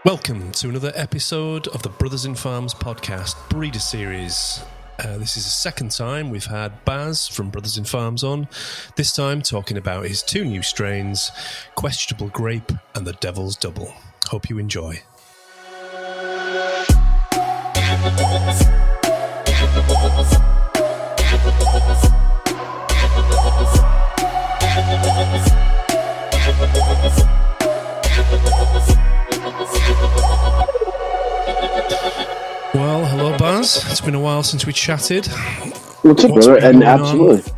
Welcome to another episode of the Brothers in Farms podcast breeder series. This is the second time we've had Baz from Brothers in Farms on, this time talking about his two new strains, Questionable Grape and the Devil's Double. Hope you enjoy. Well, hello Baz. It's been a while since we chatted. What's up, brother? And absolutely.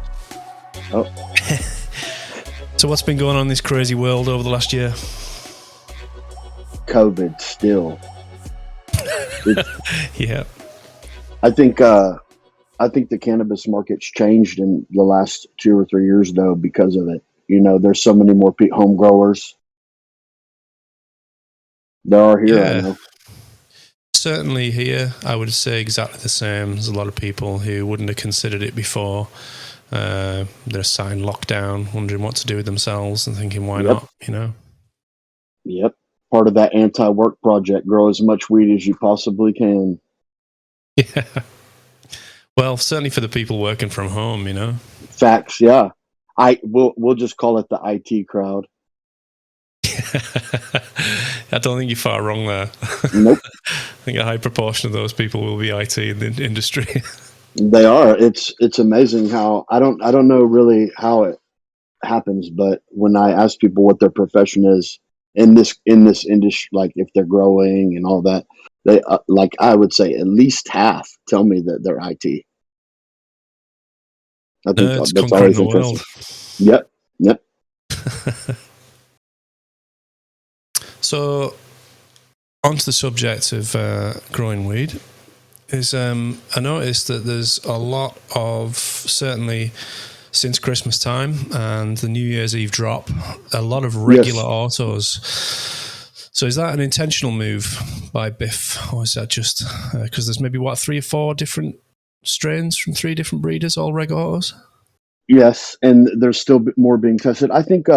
Oh. So what's been going on in this crazy world over the last year? COVID still. Yeah. I think the cannabis market's changed in the last 2 or 3 years though because of it. You know, there's so many more home growers. There are here, I know. Certainly here, I would say exactly the same. There's a lot of people who wouldn't have considered it before. They're signed lockdown, wondering what to do with themselves and thinking, why not, you know? Yep. Part of that anti-work project, grow as much weed as you possibly can. Yeah. Well, certainly for the people working from home, you know? Facts, yeah. We'll just call it the IT crowd. I don't think you're far wrong there. Nope. I think a high proportion of those people will be IT in the industry. They are. It's amazing how I don't know really how it happens, but when I ask people what their profession is in this industry, like if they're growing and all that, they like I would say at least half tell me that they're IT. I think that's always interesting. Yep. So, onto the subject of growing weed, is I noticed that there's a lot of, certainly since Christmas time and the New Year's Eve drop, a lot of regular autos. So is that an intentional move by BIF, or is that just because there's maybe, 3 or 4 different strains from 3 different breeders, all reg autos? Yes, and there's still more being tested. I think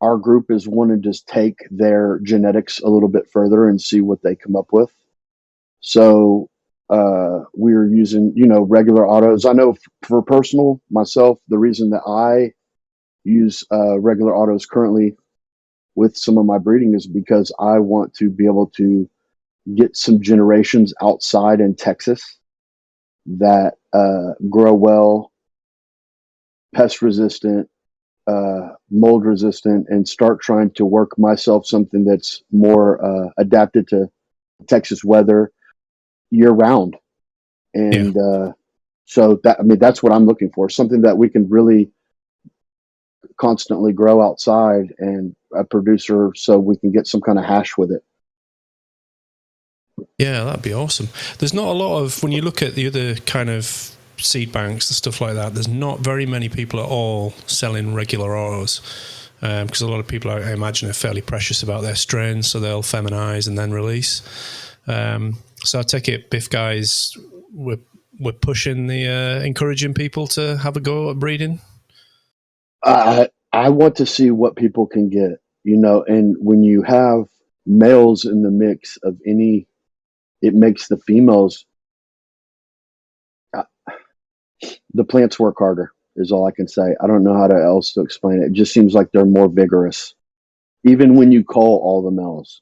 our group is wanting to just take their genetics a little bit further and see what they come up with. So we're using, regular autos. I know for personal myself, the reason that I use regular autos currently with some of my breeding is because I want to be able to get some generations outside in Texas that grow well, pest resistant, mold resistant, and start trying to work myself something that's more adapted to Texas weather year round. And so that's what I'm looking for, something that we can really constantly grow outside and a producer so we can get some kind of hash with it. Yeah, that'd be awesome. There's not a lot of, when you look at the other kind of seed banks and stuff like that, there's not very many people at all selling regular autos, because a lot of people, I imagine, are fairly precious about their strains, so they'll feminize and then release. So I take it BIF guys, we're pushing the encouraging people to have a go at breeding. I want to see what people can get, and when you have males in the mix of any, it makes the females, the plants work harder is all I can say. I don't know how else to explain it. It just seems like they're more vigorous. Even when you call all the males,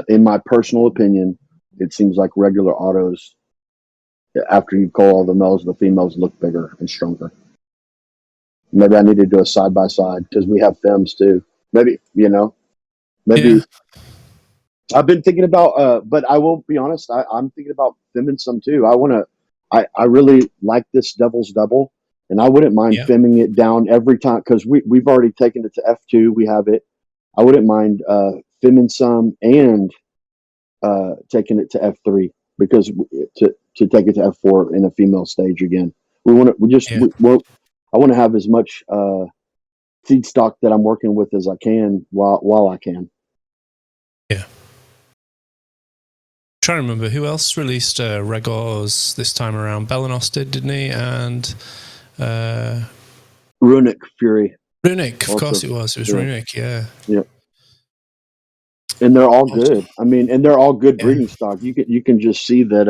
in my personal opinion, it seems like regular autos, after you call all the males, the females look bigger and stronger. Maybe I need to do a side by side because we have femmes too. Maybe. Yeah. I've been thinking about, but I will be honest, I'm thinking about femming some too. I really like this Devil's Double, and I wouldn't mind femming it down every time because we've already taken it to F2. We have it. I wouldn't mind femming some and taking it to F3 because to take it to F4 in a female stage again. I want to have as much seed stock that I'm working with as I can while I can. Yeah. Trying to remember who else released reg autos this time around. Belenos did, didn't he? And Runic Fury. Runic, of Also, course it was. It was yeah, Runic, yeah. yeah, and they're all good. I mean, and they're all good Yeah. breeding stock. You can just see that.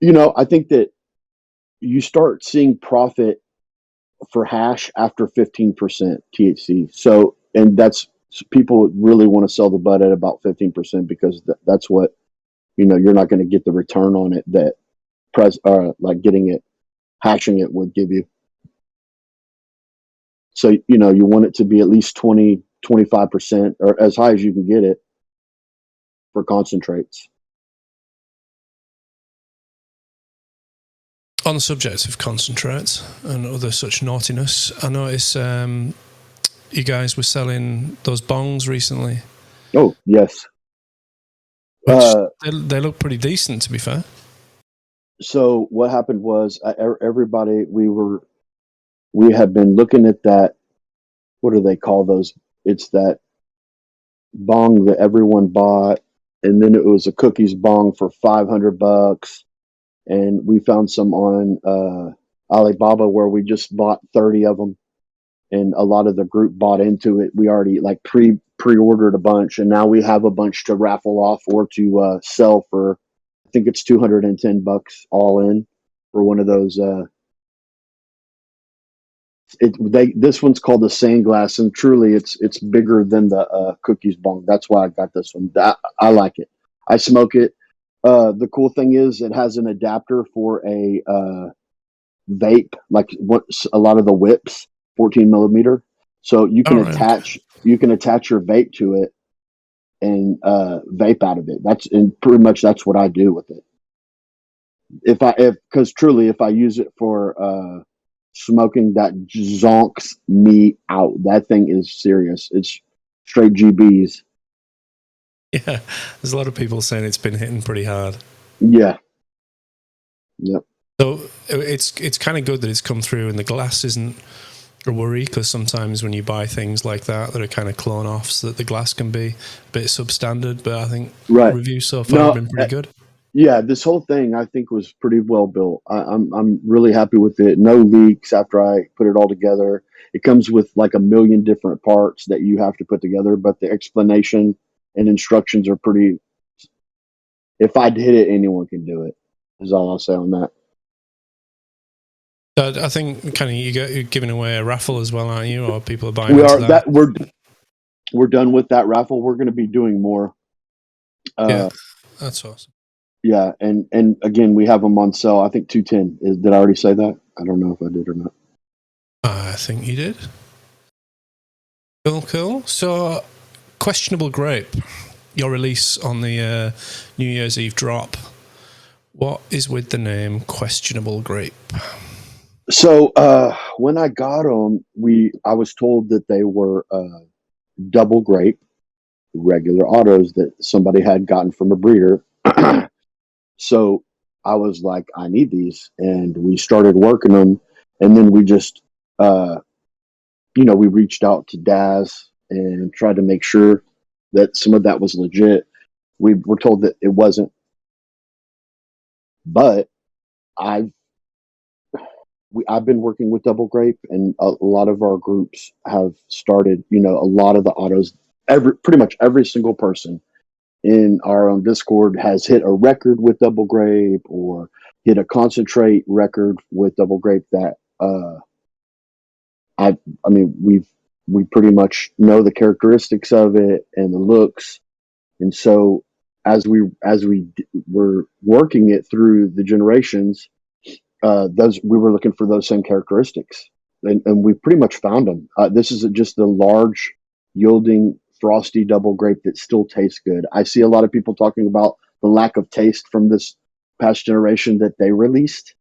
I think that you start seeing profit for hash after 15% THC. So, and that's people really want to sell the bud at about 15% because that's what you're not going to get the return on it that like getting it hashing it would give you. So, you want it to be at least 20-25% or as high as you can get it for concentrates. On the subject of concentrates and other such naughtiness, I noticed you guys were selling those bongs recently, Oh, yes. which they look pretty decent, to be fair. So what happened was everybody, we had been looking at that. What do they call those? It's that bong that everyone bought. And then it was a cookies bong for $500. And we found some on Alibaba where we just bought 30 of them. And a lot of the group bought into it. We already like pre-ordered a bunch, and now we have a bunch to raffle off or to sell for. I think it's $210 all in for one of those. This one's called the Sandglass, and truly, it's bigger than the cookies bong. That's why I got this one. I like it. I smoke it. The cool thing is it has an adapter for a vape, like what a lot of the whips, 14 millimeter. So you can attach your vape to it and vape out of it. And pretty much that's what I do with it. Because truly, if I use it for smoking, that zonks me out. That thing is serious. It's straight GBs. Yeah, there's a lot of people saying it's been hitting pretty hard. Yeah. Yep. So it's kind of good that it's come through, and the glass isn't a worry, because sometimes when you buy things like that are kind of clone offs, that the glass can be a bit substandard. But I think reviews so far have been pretty good. Yeah, this whole thing I think was pretty well built. I'm really happy with it. No leaks after I put it all together. It comes with like a million different parts that you have to put together, but the explanation and instructions are pretty. If I did it, anyone can do it. Is all I'll say on that. I think kind of you're giving away a raffle as well, aren't you? Or people are buying into that. We're done with that raffle. We're going to be doing more. Yeah, that's awesome. Yeah, and again, we have them on sale. I think 210. Did I already say that? I don't know if I did or not. I think you did. Cool. So, Questionable Grape, your release on the New Year's Eve drop. What is with the name Questionable Grape? So when I got them, I was told that they were double grape, regular autos that somebody had gotten from a breeder. So I was like, I need these, and we started working them, and then we just, we reached out to Daz and tried to make sure that some of that was legit. We were told that it wasn't, but I've been working with double grape, and a lot of our groups have started. A lot of the autos, pretty much every single person in our own Discord has hit a record with double grape or hit a concentrate record with double grape. That I mean, we pretty much know the characteristics of it and the looks, and so as we were working it through the generations. We were looking for those same characteristics, and we pretty much found them. This is just a large, yielding, frosty double grape that still tastes good. I see a lot of people talking about the lack of taste from this past generation that they released,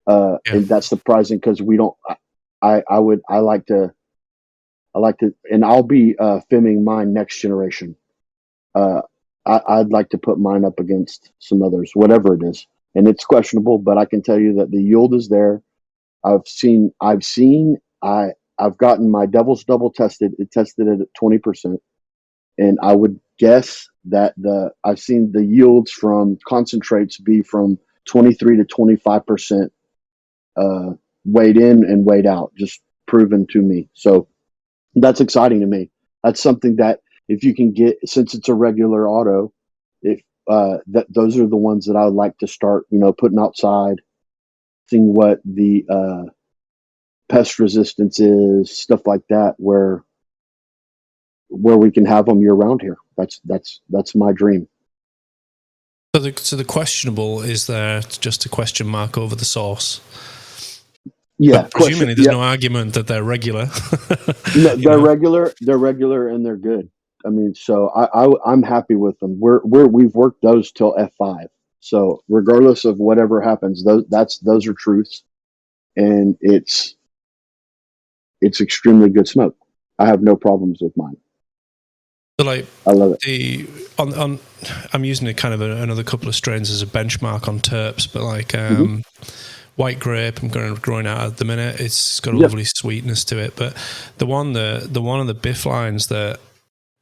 and that's surprising because we don't. I like to, and I'll be filming mine next generation. I'd like to put mine up against some others, whatever it is. And it's questionable, but I can tell you that the yield is there. I've gotten my Devil's Double tested. It tested it at 20%. And I would guess that I've seen the yields from concentrates be from 23 to 25% weighed in and weighed out, just proven to me. So that's exciting to me. That's something that if you can get, since it's a regular auto, if that those are the ones that I would like to start, putting outside, seeing what the pest resistance is, stuff like that, where we can have them year round here. That's my dream. So the questionable is there just a question mark over the sauce? Yeah, but presumably there's no argument that they're regular. No, they're regular. They're regular and they're good. I mean, so I'm happy with them. We've worked those till F5. So regardless of whatever happens, those are truths, and it's extremely good smoke. I have no problems with mine. So like I love it. I'm using it kind of another couple of strains as a benchmark on terps, but like white grape, I'm growing out at the minute. It's got a lovely sweetness to it, but the one of the BIF lines that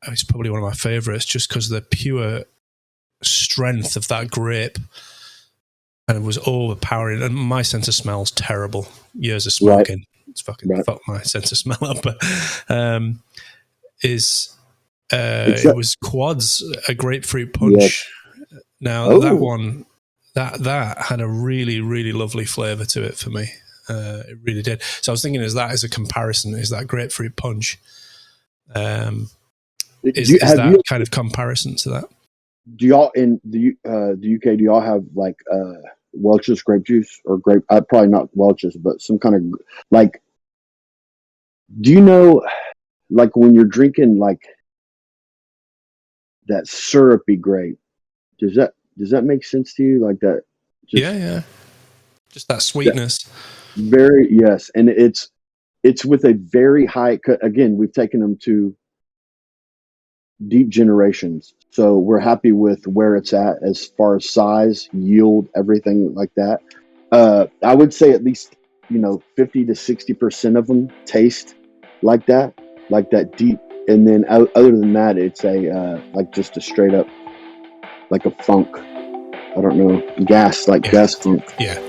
is probably one of my favorites, just because of the pure strength of that grape, and it was overpowering. And my sense of smell's terrible. Years of smoking, it's fucking fucked my sense of smell up. But it was Quads, a grapefruit punch. Yes. Now that one. That had a really, really lovely flavour to it for me. It really did. So I was thinking, is that as a comparison? Is that grapefruit punch? Is that kind of comparison to that? Do y'all in the UK? Do y'all have like Welch's grape juice or grape? Probably not Welch's, but some kind of like. Do you know, like when you're drinking like that syrupy grape? Does that make sense to you? Like that? Yeah. Just that sweetness. Yes. And it's with a very high, again, we've taken them to deep generations. So we're happy with where it's at as far as size, yield, everything like that. I would say at least, 50 to 60% of them taste like that deep. And then other than that, it's like just a straight up, like a funk. I don't know, gas funk. Yeah.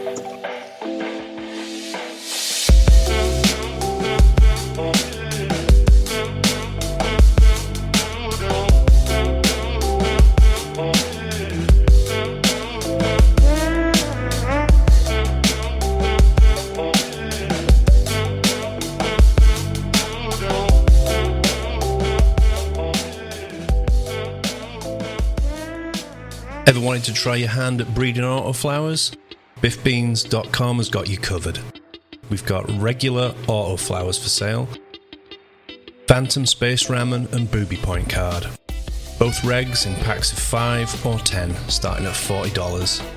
Ever wanted to try your hand at breeding autoflowers? BIFbeans.com has got you covered. We've got regular autoflowers for sale, Phantom Space Ramen and Booby Point Card. Both regs in packs of 5 or 10, starting at $40.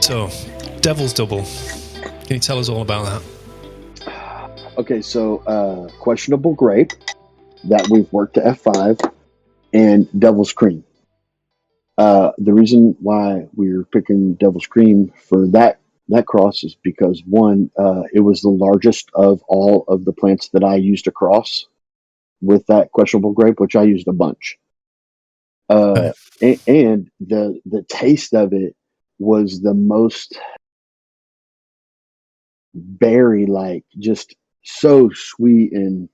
So, Devil's Double. Can you tell us all about that? Okay, so questionable grape that we've worked to F5 and Devil's Cream. The reason why we're picking Devil's Cream for that cross is because one, it was the largest of all of the plants that I used to cross with that questionable grape, which I used a bunch. And the taste of it was the most berry, like just so sweet and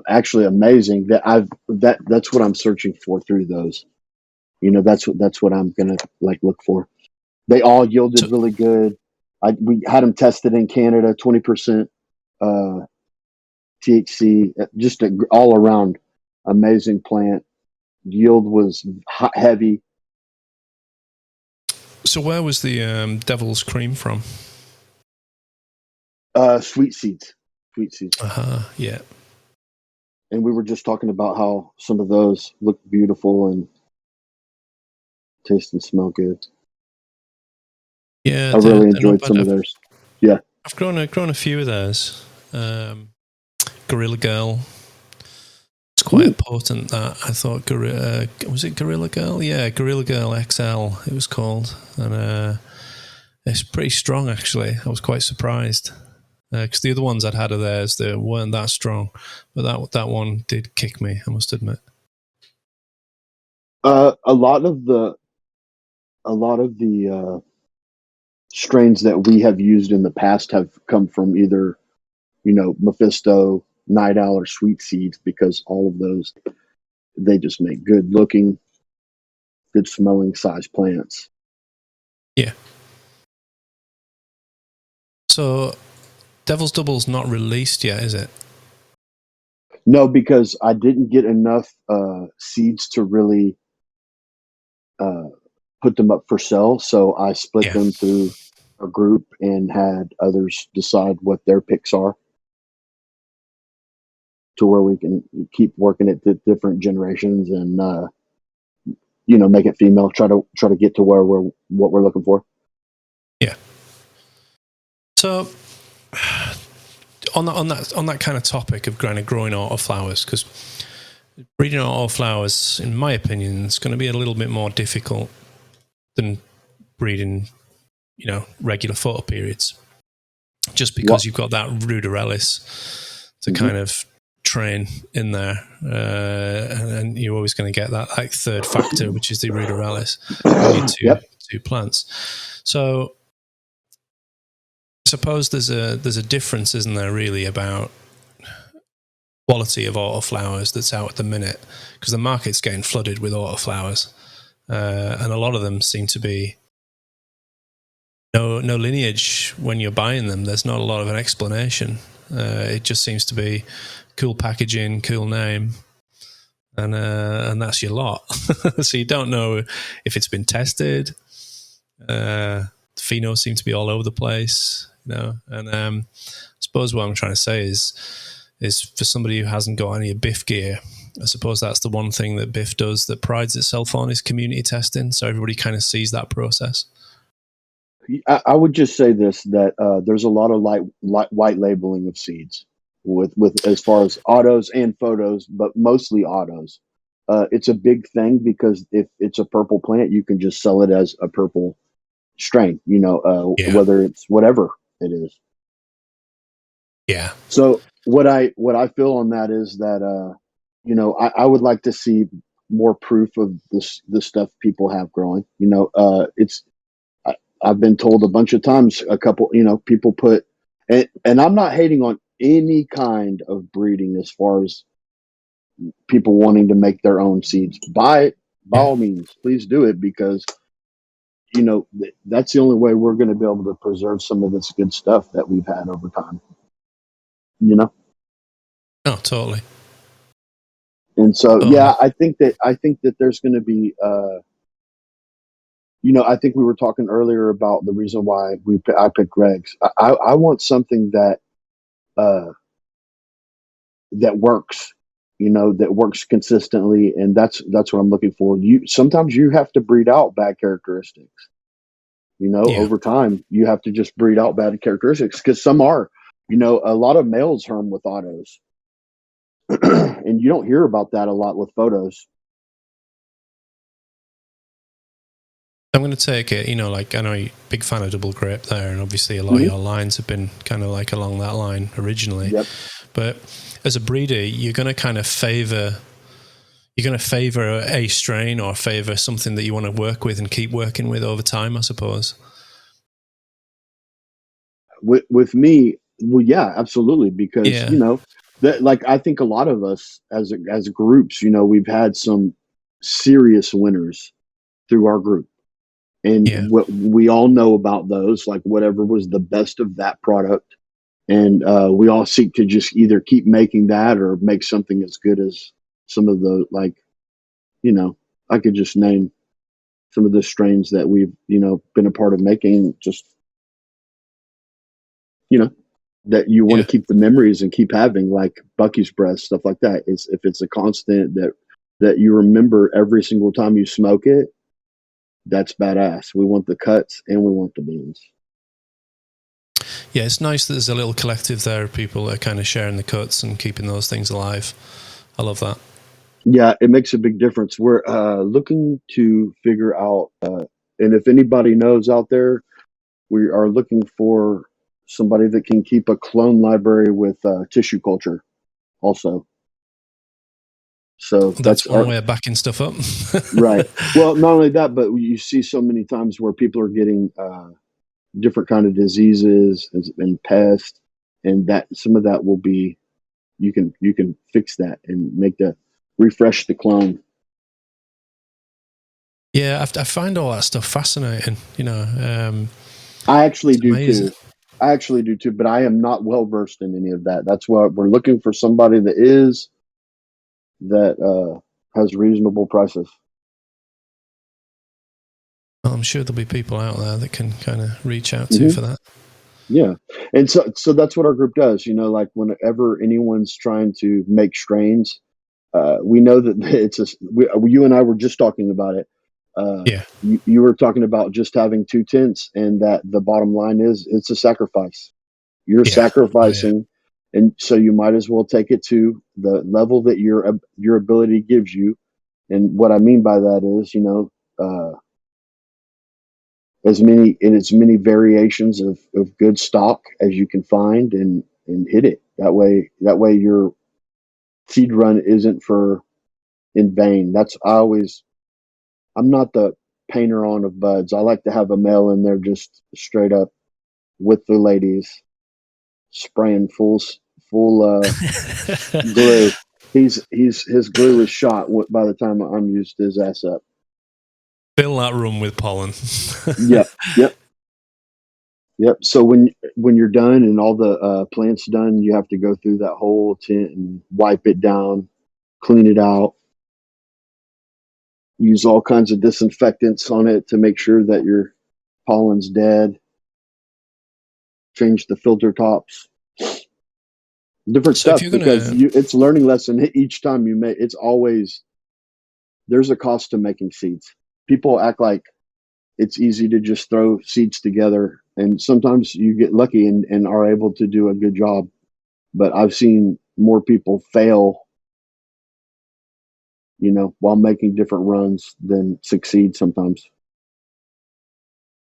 actually amazing that that's what I'm searching for through those. That's what I'm gonna like look for. They all yielded really good. We had them tested in Canada, 20% THC, just an all around amazing plant. Yield was heavy. So where was the Devil's Cream from? Sweet seeds. Yeah. And we were just talking about how some of those look beautiful and taste and smell good. Yeah, I really enjoyed some of theirs. Yeah, I've grown a few of theirs. Gorilla Girl, It's quite potent. That I thought, was it Gorilla Girl? Yeah, Gorilla Girl XL. It was called, and it's pretty strong actually. I was quite surprised because the other ones I'd had of theirs, they weren't that strong, but that one did kick me, I must admit. A lot of the strains that we have used in the past have come from either, Mephisto, Night Owl, or Sweet Seeds, because all of those, they just make good looking, good smelling size plants. Yeah. So Devil's Double's not released yet, is it? No, because I didn't get enough seeds to really put them up for sale. So I split them through a group and had others decide what their picks are, to where we can keep working at the different generations and make it female. Try to get to where what we're looking for. Yeah. So on that kind of topic of growing autoflowers, because breeding autoflowers, in my opinion, is going to be a little bit more difficult than breeding, regular photoperiods, just because you've got that ruderellis to kind of train in there, and you're always going to get that like third factor, which is the ruderellis in your two plants. So I suppose there's a difference, isn't there, really, about quality of autoflowers that's out at the minute, because the market's getting flooded with autoflowers, and a lot of them seem to be no lineage when you're buying them. There's not a lot of an explanation. It just seems to be cool packaging, cool name, and that's your lot. So you don't know if it's been tested. The phenos seem to be all over the place, and I suppose what I'm trying to say is for somebody who hasn't got any BIF gear, I suppose that's the one thing that BIF does that prides itself on, is community testing. So everybody kind of sees that process. I would just say this, that there's a lot of white labeling of seeds with as far as autos and photos, but mostly autos. It's a big thing because if it's a purple plant, you can just sell it as a purple strain, whether it's whatever it is. Yeah. So what I feel on that is that I would like to see more proof of the stuff people have growing. I've been told a bunch of times, people put, and I'm not hating on any kind of breeding as far as people wanting to make their own seeds. By all means, please do it, because that's the only way we're going to be able to preserve some of this good stuff that we've had over time. Oh, totally. And so, I think that there's going to be, I think we were talking earlier about the reason why I picked Greg's. I want something that works, that works consistently, and that's what I'm looking for. Sometimes you have to breed out bad characteristics. Over time, you have to just breed out bad characteristics, because some are, a lot of males herm with autos, and you don't hear about that a lot with photos. I'm going to take it, I know you're a big fan of double grape there, and obviously a lot of your lines have been kind of like along that line originally. Yep. But as a breeder, you're going to kind of favor a strain, or favor something that you want to work with and keep working with over time, I suppose. With me, well, yeah, absolutely, because that, I think a lot of us as groups, we've had some serious winners through our group. And what we all know about those, like whatever was the best of that product. And we all seek to just either keep making that or make something as good as some of the, I could just name some of the strains that we've, been a part of making, just, that you want to keep the memories and keep having, like Bucky's Breath, stuff like that. If it's a constant that you remember every single time you smoke it, that's badass. We want the cuts and we want the beans. Yeah, it's nice that there's a little collective there of people that are kind of sharing the cuts and keeping those things alive. I love that. Yeah, it makes a big difference. We're looking to figure out, and if anybody knows out there, we are looking for somebody that can keep a clone library with tissue culture also. So That's that's one our way of backing stuff up. right. Well, not only that, but you see so many times where people are getting different kind of diseases and pests, and that some of that will be you can fix that and make the refresh the clone. Yeah, I find all that stuff fascinating. I actually It's do amazing. too. I actually do too, but I am not well versed in any of that. That's why we're looking for somebody that is that has reasonable prices. Well, I'm sure there'll be people out there that can kind of reach out to Hmm. for that. Yeah, and so that's what our group does. Like whenever anyone's trying to make strains, we know that you and I were just talking about it. Yeah, You were talking about just having two tents, and that the bottom line is it's a sacrifice. You're yeah, oh, yeah. sacrificing, and so you might as well take it to the level that your ability gives you. And what I mean by that is, as many variations of good stock as you can find, and hit it that way your seed run isn't for in vain. I'm not the painter on of buds. I like to have a male in there just straight up with the ladies spraying full glue. His glue is shot by the time I'm used his ass up. Fill that room with pollen. Yep, yep, yep. So when you're done and all the plants done, you have to go through that whole tent and wipe it down, clean it out, use all kinds of disinfectants on it to make sure that your pollen's dead. Change the filter tops, different So if stuff you're because gonna, it's learning lesson each time you make. It's always there's a cost to making seeds. People act like it's easy to just throw seeds together, and sometimes you get lucky and are able to do a good job. But I've seen more people fail, while making different runs than succeed sometimes.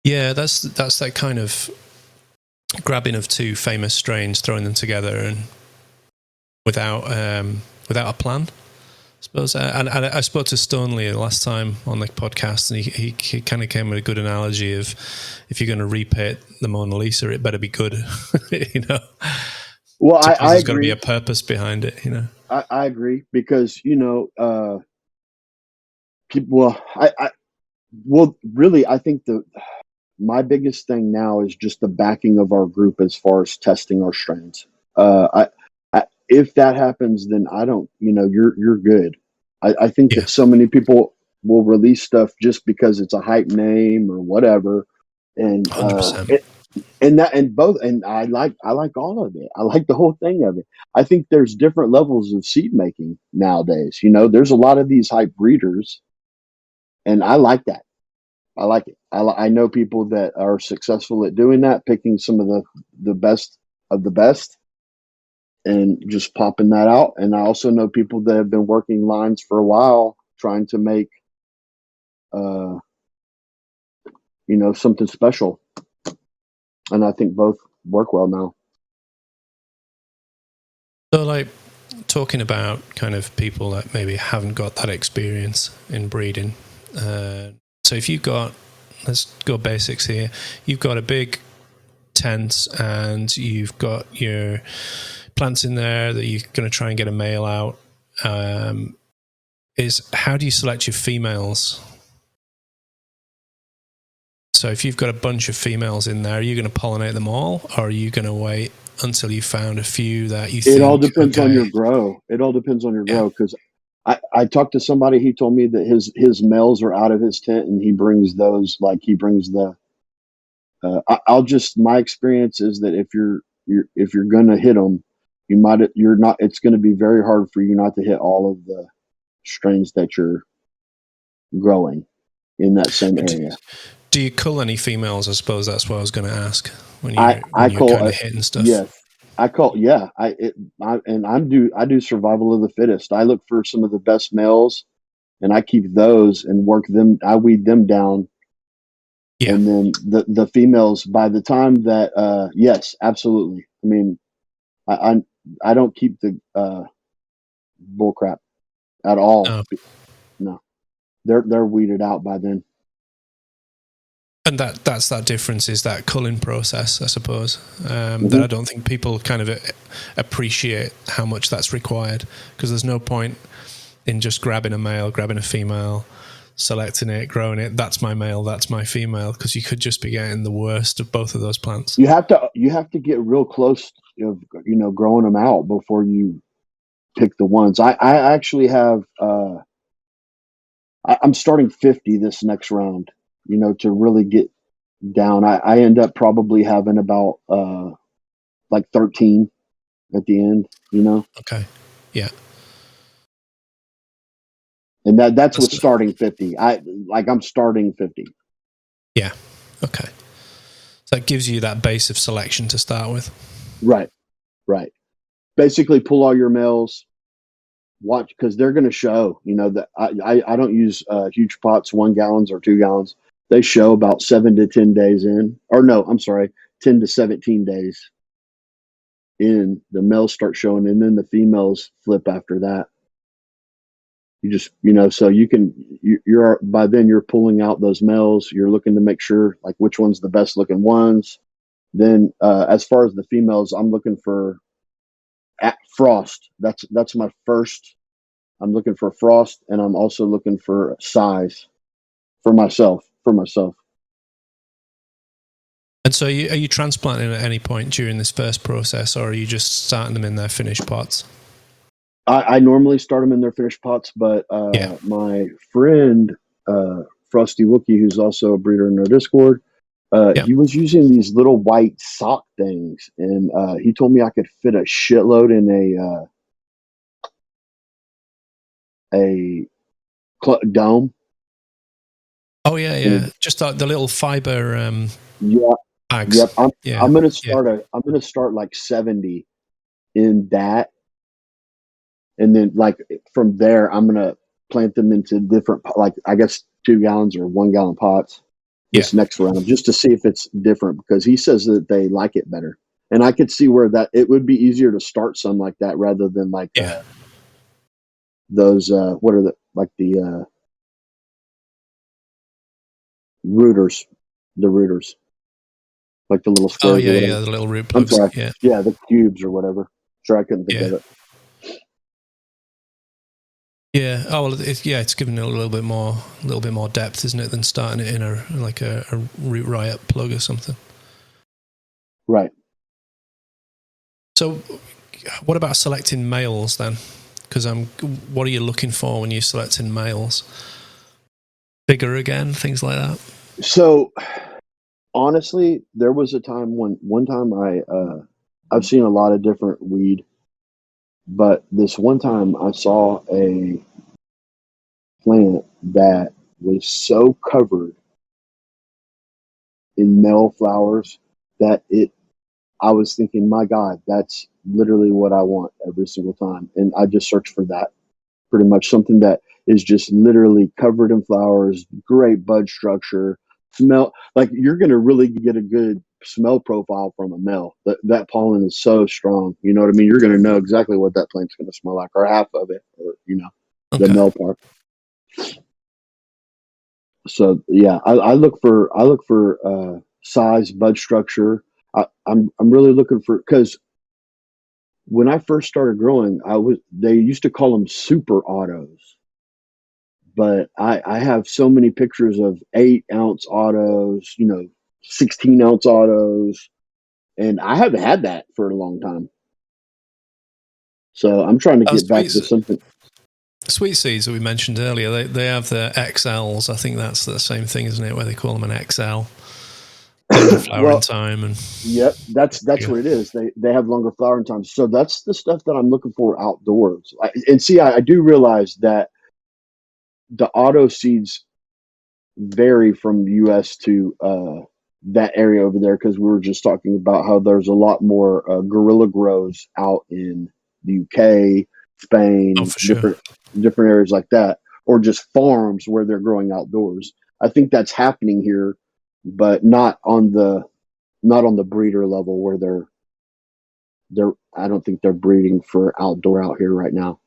yeah, that's that kind of grabbing of two famous strains, throwing them together, and without a plan. I suppose, and I spoke to Stoneleigh last time on the podcast, and he kind of came with a good analogy of if you're going to repaint the Mona Lisa, it better be good, you know. Well, Suppose I there's got to be agree. a purpose behind it, you know. I agree because people. Well, really, I think my biggest thing now is just the backing of our group as far as testing our strains. If that happens, then I don't. You're good. I think Yeah, that so many people will release stuff just because it's a hype name or whatever, and 100%. I like all of it. I like the whole thing of it. I think there's different levels of seed making nowadays. There's a lot of these hype breeders, and I like that. I like it. I know people that are successful at doing that, picking some of the best of the best and just popping that out. And I also know people that have been working lines for a while trying to make, uh, something special. And I think both work well now. So, like, talking about kind of people that maybe haven't got that experience in breeding. So, if you've got, let's go basics here. You've got a big tent and you've got your plants in there that you're going to try and get a male out. Is how do you select your females? So if you've got a bunch of females in there, are you going to pollinate them all, or are you going to wait until you found a few that you It all think, depends on okay, your grow. It all depends on your yeah, grow because I talked to somebody. He told me that his males are out of his tent and he brings those like he brings the. I'll just my experience is that if you're gonna hit them, you're not. It's going to be very hard for you not to hit all of the strains that you're growing in that same do, area. do you cull any females? I suppose that's what I was going to ask when I you're I call kind of hitting stuff. yes. I call yeah. I do survival of the fittest. I look for some of the best males, and I keep those and work them. I weed them down, Yeah. and then the females. By the time that yes, absolutely. I mean, I I, I don't keep the bull crap at all. No. No, they're weeded out by then. And that's that difference is that culling process, I suppose. That Hmm. I don't think people kind of appreciate how much that's required, because there's no point in just grabbing a male, grabbing a female, selecting it, growing it. That's my male, that's my female, because you could just be getting the worst of both of those plants. You have to get real close of growing them out before you pick the ones. I actually have I'm starting 50 this next round. To really get down. I end up probably having about like 13 at the end. Okay. Yeah. And that's with That's, starting 50. I'm starting 50. yeah. Okay. So that gives you that base of selection to start with. Right. Right. Basically pull all your males, watch, because they're going to show, that I don't use huge pots, 1 gallons or 2 gallons. They show about 7 to 10 days in, or no, I'm sorry, 10 to 17 days in. The males start showing, and then the females flip after that. You just, so you're by then you're pulling out those males. You're looking to make sure like which one's the best looking ones. Then, as far as the females, I'm looking for at frost. That's my first. I'm looking for frost, and I'm also looking for size for myself. And so, are you transplanting at any point during this first process, or are you just starting them in their finished pots? I normally start them in their finished pots, but Yeah. my friend Frosty Wookie, who's also a breeder in our Discord, Yeah. he was using these little white sock things, and he told me I could fit a shitload in a dome. Oh yeah, yeah. And Just the little fiber yeah, bags. yep. I'm Yeah. I'm gonna Yeah. I'm gonna start like 70 in that, and then like from there I'm gonna plant them into different, like I guess 2 gallons or 1 gallon pots Yeah. this next round, just to see if it's different, because he says that they like it better, and I could see where that it would be easier to start some like that rather than like Yeah. those what are the rooters, the rooters, like the little Oh squares or yeah, whatever. yeah. The little root I'm plugs. sorry, Yeah. yeah, the cubes or whatever. Sure, I couldn't think Yeah. of it. Yeah. Oh well, it's giving it a little bit more depth, isn't it, than starting it in a root riot plug or something. Right. So, what about selecting males then? Because what are you looking for when you're selecting males? Bigger again, things like that. So honestly, there was a time when one time I've seen a lot of different weed, but this one time I saw a plant that was so covered in male flowers that I was thinking, my God, that's literally what I want every single time. And I just searched for that, pretty much something that is just literally covered in flowers, great bud structure, smell. Like you're going to really get a good smell profile from a male. That pollen is so strong. You know what I mean? You're going to know exactly what that plant's going to smell like, or half of it, or, the Okay. male part. So yeah, I look for size, bud structure. I'm really looking for, because when I first started growing, they used to call them super autos, but I have so many pictures of 8 ounce autos, 16 ounce autos, and I haven't had that for a long time. So I'm trying to Oh, get back to something. sweet seeds that we mentioned earlier, they have the XLs. I think that's the same thing, isn't it? Where they call them an XL, longer flowering Well, time, and yep, that's yeah, what it is. They have longer flowering times, so that's the stuff that I'm looking for outdoors. And see, I do realize that the auto seeds vary from U.S. to that area over there, because we were just talking about how there's a lot more guerrilla grows out in the UK, Oh, Spain, for sure. different areas like that, or just farms where they're growing outdoors. I think that's happening here, but not on the breeder level where they're I don't think they're breeding for outdoor out here right now.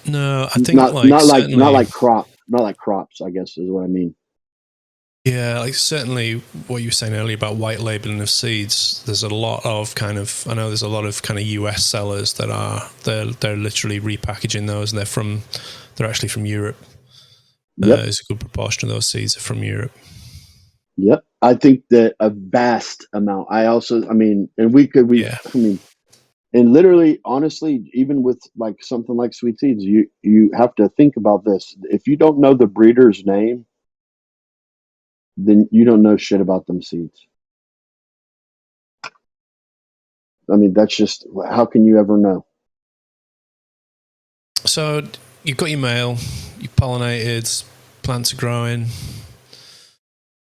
No, I think like Not certainly, like crops, I guess is what I mean. yeah, like certainly what you were saying earlier about white labeling of seeds. There's a lot of kind of, I know there's a lot of kind of US sellers that are they're literally repackaging those, and they're actually from Europe. Yep. There's a good proportion of those seeds are from Europe. Yep. I think that a vast amount. I mean, and Yeah. I mean, and literally, honestly, even with like something like sweet seeds, you have to think about this. If you don't know the breeder's name, then you don't know shit about them seeds. I mean, that's just, how can you ever know? So you've got your mail, you pollinated, plants are growing.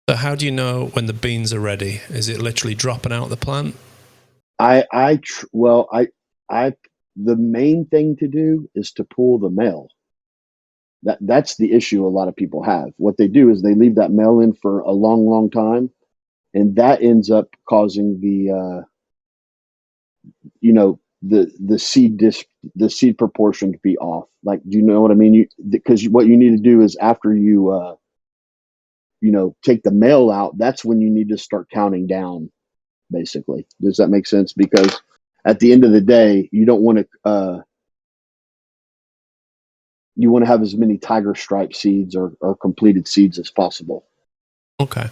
So how do you know when the beans are ready? Is it literally dropping out the plant? Well, I, the main thing to do is to pull the mail. That's the issue a lot of people have. What they do is they leave that mail in for a long, long time, and that ends up causing the seed proportion to be off. Like, do you know what I mean? Because what you need to do is after take the mail out, that's when you need to start counting down. Basically, does that make sense? Because at the end of the day, you don't want to. You want to have as many tiger stripe seeds or completed seeds as possible. Okay.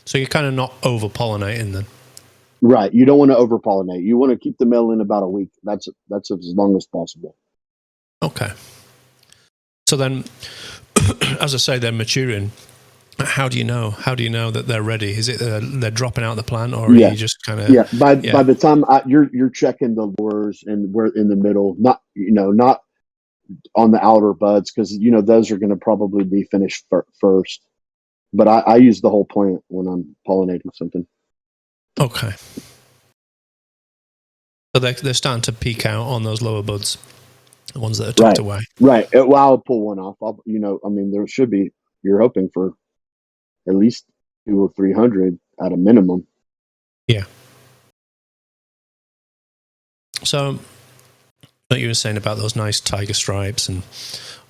So you're kind of not over pollinating then? Right. You don't want to over pollinate. You want to keep the mail in about a week. That's as long as possible. Okay. So then, as I say, they're maturing. How do you know? How do you know that they're ready? Is it they're dropping out the plant, or are you just kind of By the time you're checking the lures and we're in the middle, not on the outer buds, because those are going to probably be finished first. But I use the whole plant when I'm pollinating something. Okay. So they're starting to peek out on those lower buds, the ones that are tucked away. Right. Well, I'll pull one off. I mean, there should be. You're hoping for at least 200 or 300 at a minimum. Yeah. So, what you were saying about those nice tiger stripes and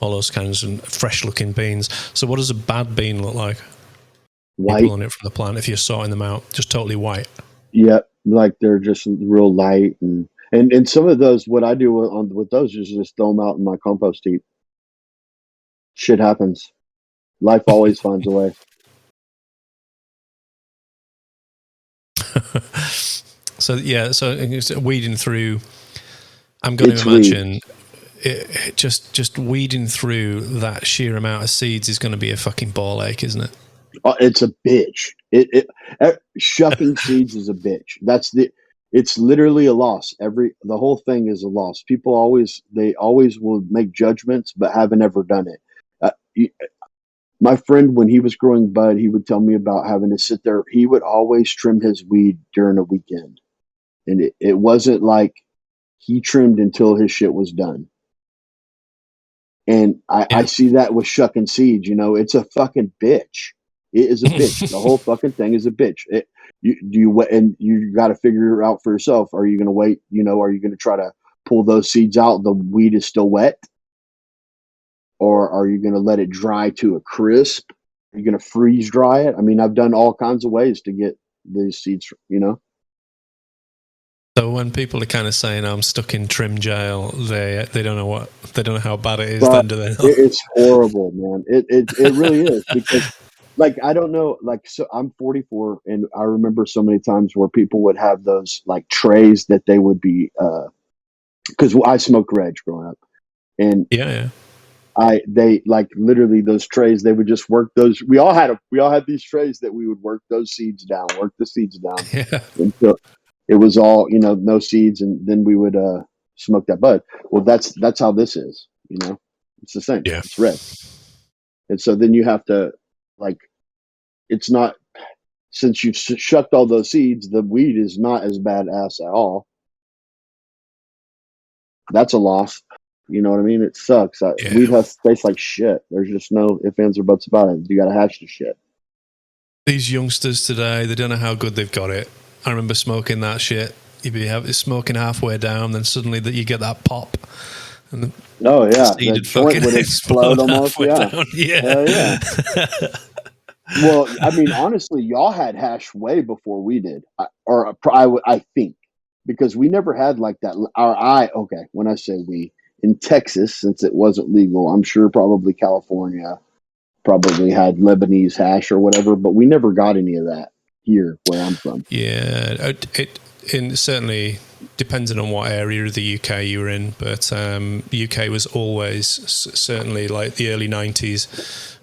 all those kinds of fresh-looking beans. So, what does a bad bean look like? White. You're pulling it from the plant. If you're sorting them out, just totally white. Yep, like they're just real light, and some of those. What I do with those is just throw them out in my compost heap. Shit happens. Life always finds a way. So weeding through. I'm going to imagine just weeding through that sheer amount of seeds is going to be a fucking ball ache, isn't it? It's a bitch. Shucking seeds is a bitch. It's literally a loss. The whole thing is a loss. People always will make judgments, but haven't ever done it. My friend, when he was growing bud, he would tell me about having to sit there. He would always trim his weed during a weekend, and it wasn't like he trimmed until his shit was done. And I see that with shucking seeds. It's a fucking bitch. It is a bitch. The whole fucking thing is a bitch. And you got to figure out for yourself. Are you going to wait? Are you going to try to pull those seeds out? The weed is still wet, or are you going to let it dry to a crisp? Are you going to freeze dry it? I mean, I've done all kinds of ways to get these seeds. So when people are kind of saying I'm stuck in trim jail, they don't know how bad it is. Then do they know? It's horrible, man. It really is, because like, I don't know, like, so I'm 44, and I remember so many times where people would have those like trays that they would be because I smoked reg growing up, and yeah. They like literally those trays, they would just work those. We all had these trays that we would work the seeds down Yeah. until it was all, no seeds, and then we would smoke that bud. Well, that's how this is, it's the same. Yeah. It's red. And so then you have to, like, it's not since you've shucked all those seeds, the weed is not as badass at all. That's a loss. You know what I mean? It sucks. Yeah. Weed husk tastes like shit. There's just no ifs, ands, or buts about it. You got to hash the shit. These youngsters today, they don't know how good they've got it. I remember smoking that shit. You'd be smoking halfway down, then suddenly that you get that pop. And oh yeah, the joint would explode almost. Yeah. Down. Yeah. Hell yeah. Well, I mean, honestly, y'all had hash way before we did, I think, because we never had like that. Okay, when I say we, in Texas, since it wasn't legal, I'm sure probably California probably had Lebanese hash or whatever, but we never got any of that here where I'm from. Yeah, it certainly depending on what area of the UK you were in, but UK was always certainly like the early 90s,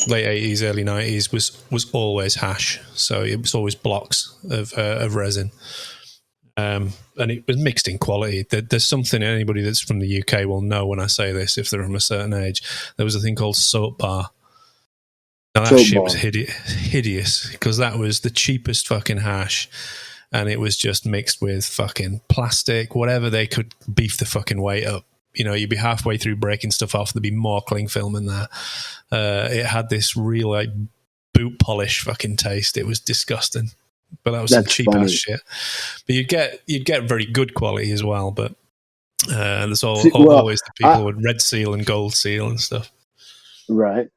late 80s, early 90s was always hash. So it was always blocks of resin. And it was mixed in quality. There's something anybody that's from the UK will know when I say this, if they're from a certain age. There was a thing called soap bar. Now that shit was hideous because that was the cheapest fucking hash, and it was just mixed with fucking plastic, whatever they could beef the fucking weight up. You know, you'd be halfway through breaking stuff off, there'd be more cling film in there. It had this real like boot polish fucking taste. It was disgusting, but that was some cheap ass shit. But you'd get very good quality as well. But there's always the people with red seal and gold seal and stuff. Right,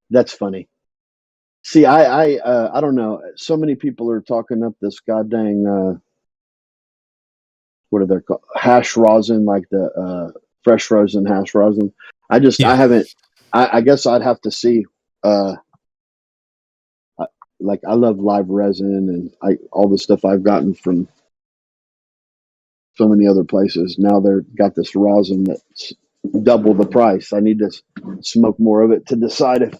that's funny. See, I don't know. So many people are talking up this goddamn what are they called? Hash rosin, like the fresh rosin, hash rosin. I haven't. I guess I'd have to see. Like I love live resin and all the stuff I've gotten from so many other places. Now they're got this rosin that's double the price. I need to smoke more of it to decide if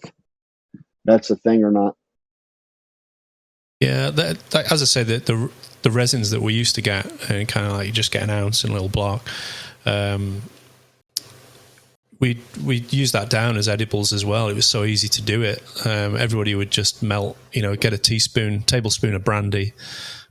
that's a thing or not. Yeah, as I say, the resins that we used to get, and kind of like you just get an ounce in a little block. We used that down as edibles as well. It was so easy to do it. Everybody would just melt, get a tablespoon of brandy,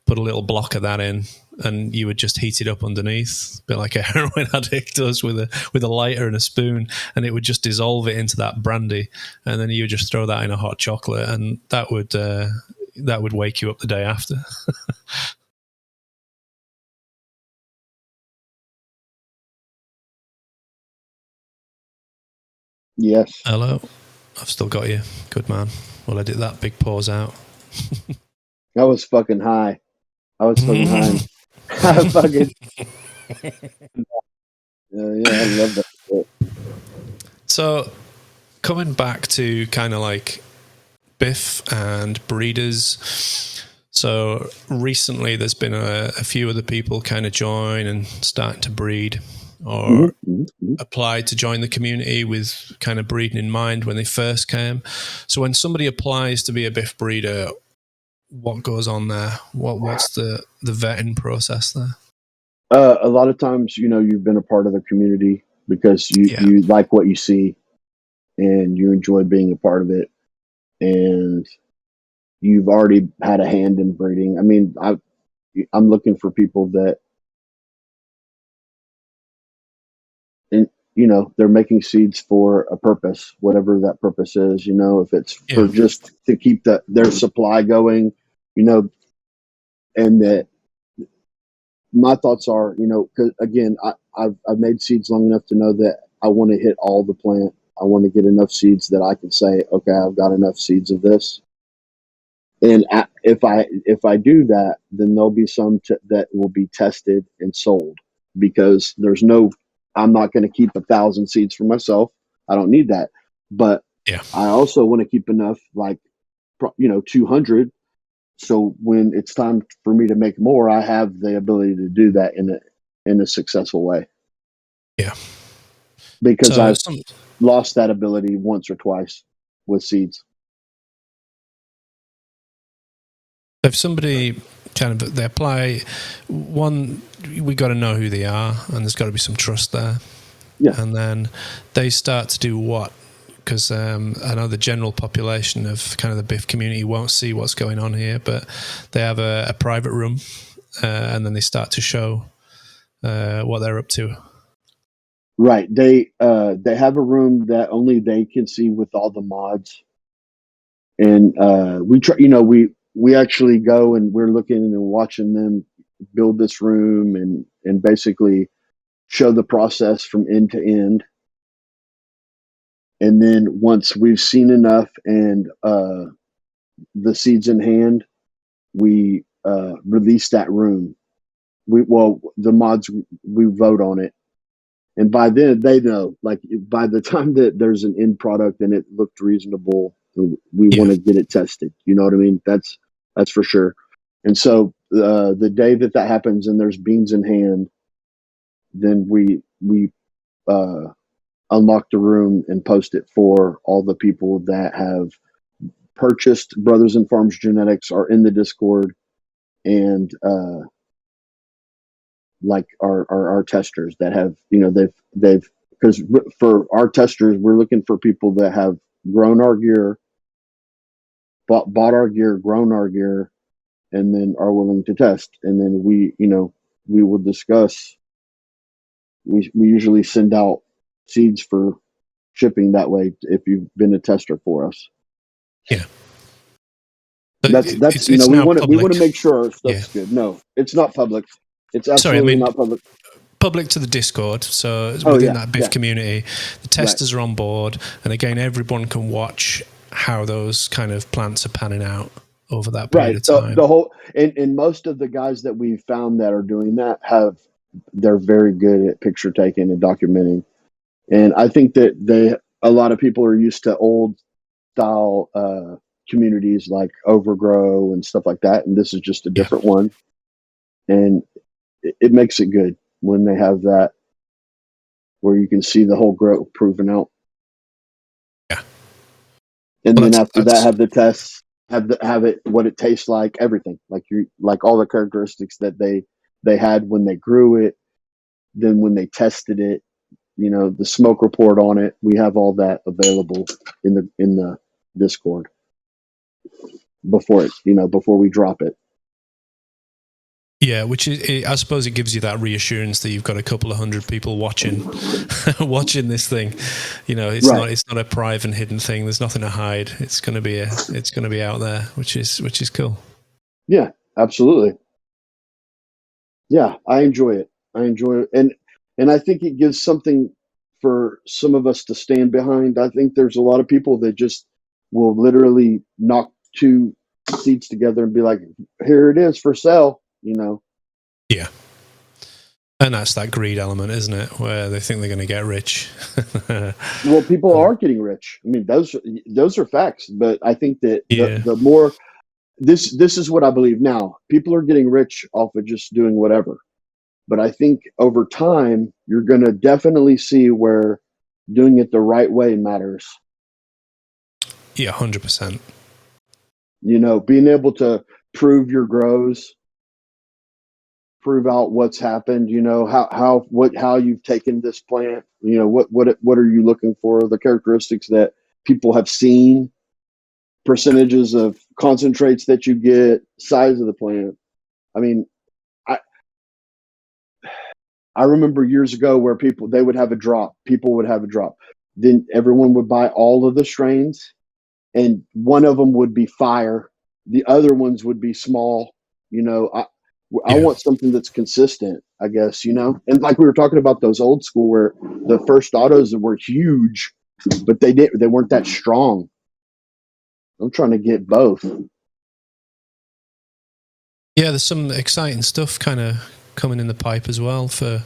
put a little block of that in, and you would just heat it up underneath, a bit like a heroin addict does with a lighter and a spoon, and it would just dissolve it into that brandy, and then you would just throw that in a hot chocolate, and that would wake you up the day after. Yes. Hello. I've still got you. Good man. We'll edit that big pause out. I was fucking high. I fucking... yeah, I love that shit. So, coming back to kind of like BIF and breeders. So recently there's been a few other people kind of join and starting to breed or apply to join the community with kind of breeding in mind when they first came. So when somebody applies to be a BIF breeder, what goes on there? What's the vetting process there? A lot of times, you've been a part of the community because you like what you see and you enjoy being a part of it, and you've already had a hand in breeding. I mean, I'm looking for people that, and they're making seeds for a purpose, whatever that purpose is. If it's for just to keep their supply going, and that my thoughts are, because again, I've made seeds long enough to know that I want to hit all the plant. I want to get enough seeds that I can say, okay, I've got enough seeds of this. And if I do that, then there'll be some that will be tested and sold, because I'm not going to keep 1,000 seeds for myself. I don't need that. But I also want to keep enough, like, 200. So when it's time for me to make more, I have the ability to do that in a successful way. Yeah. Because I've lost that ability once or twice with seeds. If somebody they apply, one, we got to know who they are, and there's got to be some trust there. Yeah. And then they start to do what? because I know the general population of kind of the BIF community won't see what's going on here, but they have a private room, and then they start to show what they're up to. Right. They have a room that only they can see with all the mods, and we try. We actually go and we're looking and watching them build this room and basically show the process from end to end. And then once we've seen enough and the seeds in hand, we release that room. The mods, we vote on it. And by then they know, like by the time that there's an end product and it looked reasonable, we want to get it tested. You know what I mean? That's for sure. And so the day that happens and there's beans in hand, then we unlock the room and post it for all the people that have purchased Brothers and Farms genetics, are in the Discord, and like our testers that have, they've because for our testers, we're looking for people that have grown our gear, bought our gear, grown our gear, and then are willing to test. And then we will discuss. We usually send out seeds for shipping that way if you've been a tester for us. Yeah. That's we want to make sure our stuff's good. No, it's not public. It's absolutely not public. Public to the Discord, so within that BIF community, the testers are on board, and again, everyone can watch how those kind of plants are panning out over that period of time. The whole and most of the guys that we've found that are doing that they're very good at picture taking and documenting, and I think that a lot of people are used to old style communities like Overgrow and stuff like that, and this is just a different one, and it makes it good when they have that where you can see the whole growth proven out. Yeah. And then after that, have the tests, have it what it tastes like, everything, like all the characteristics that they had when they grew it, then when they tested it, the smoke report on it. We have all that available in the Discord before we drop it. Yeah, which is, I suppose it gives you that reassurance that you've got a couple of hundred people watching this thing. It's not a private and hidden thing. There's nothing to hide. It's going to be out there, which is cool. Yeah, absolutely. Yeah, I enjoy it. And I think it gives something for some of us to stand behind. I think there's a lot of people that just will literally knock two seeds together and be like, "Here it is for sale." Yeah. And that's that greed element, isn't it? Where they think they're going to get rich. Well, people are getting rich. I mean, those are facts. But I think that the more this is what I believe now. People are getting rich off of just doing whatever. But I think over time, you're going to definitely see where doing it the right way matters. Yeah, 100%. Being able to prove your grows, prove out what's happened, how you've taken this plant, what are you looking for, the characteristics that people have seen, percentages of concentrates that you get, size of the plant. I mean, I remember years ago where people would have a drop, then everyone would buy all of the strains, and one of them would be fire, the other ones would be small. I want something that's consistent, I guess, and like we were talking about those old school where the first autos were huge, but they weren't that strong. I'm trying to get both. Yeah, there's some exciting stuff kind of coming in the pipe as well for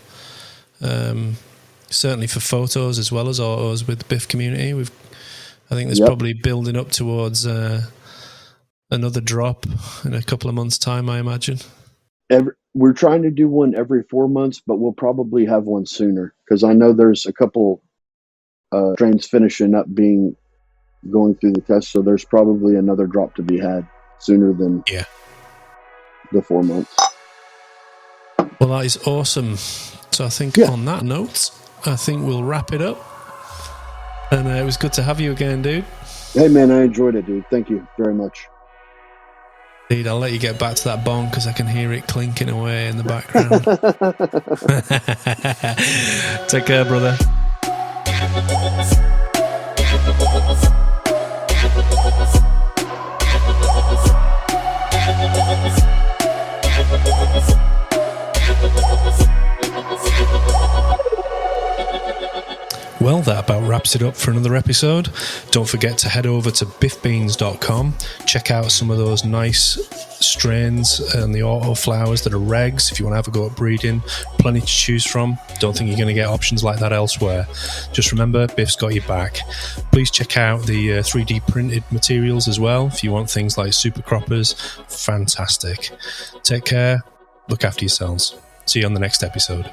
certainly for photos as well as autos with the BIF community. I think there's probably building up towards another drop in a couple of months' time, I imagine. We're trying to do one every 4 months, but we'll probably have one sooner because I know there's a couple strains finishing up going through the test, so there's probably another drop to be had sooner than the 4 months. Well, that is awesome. So I think on that note, I think we'll wrap it up. And it was good to have you again, dude. Hey, man, I enjoyed it, dude. Thank you very much. Indeed, I'll let you get back to that bong because I can hear it clinking away in the background. Take care, brother. Well, that about wraps it up for another episode. Don't forget to head over to biffbeans.com. Check out some of those nice strains and the auto flowers that are regs. If you want to have a go at breeding, plenty to choose from. Don't think you're going to get options like that elsewhere. Just remember, Biff's got your back. Please check out the 3D printed materials as well. If you want things like super croppers, fantastic. Take care. Look after yourselves. See you on the next episode.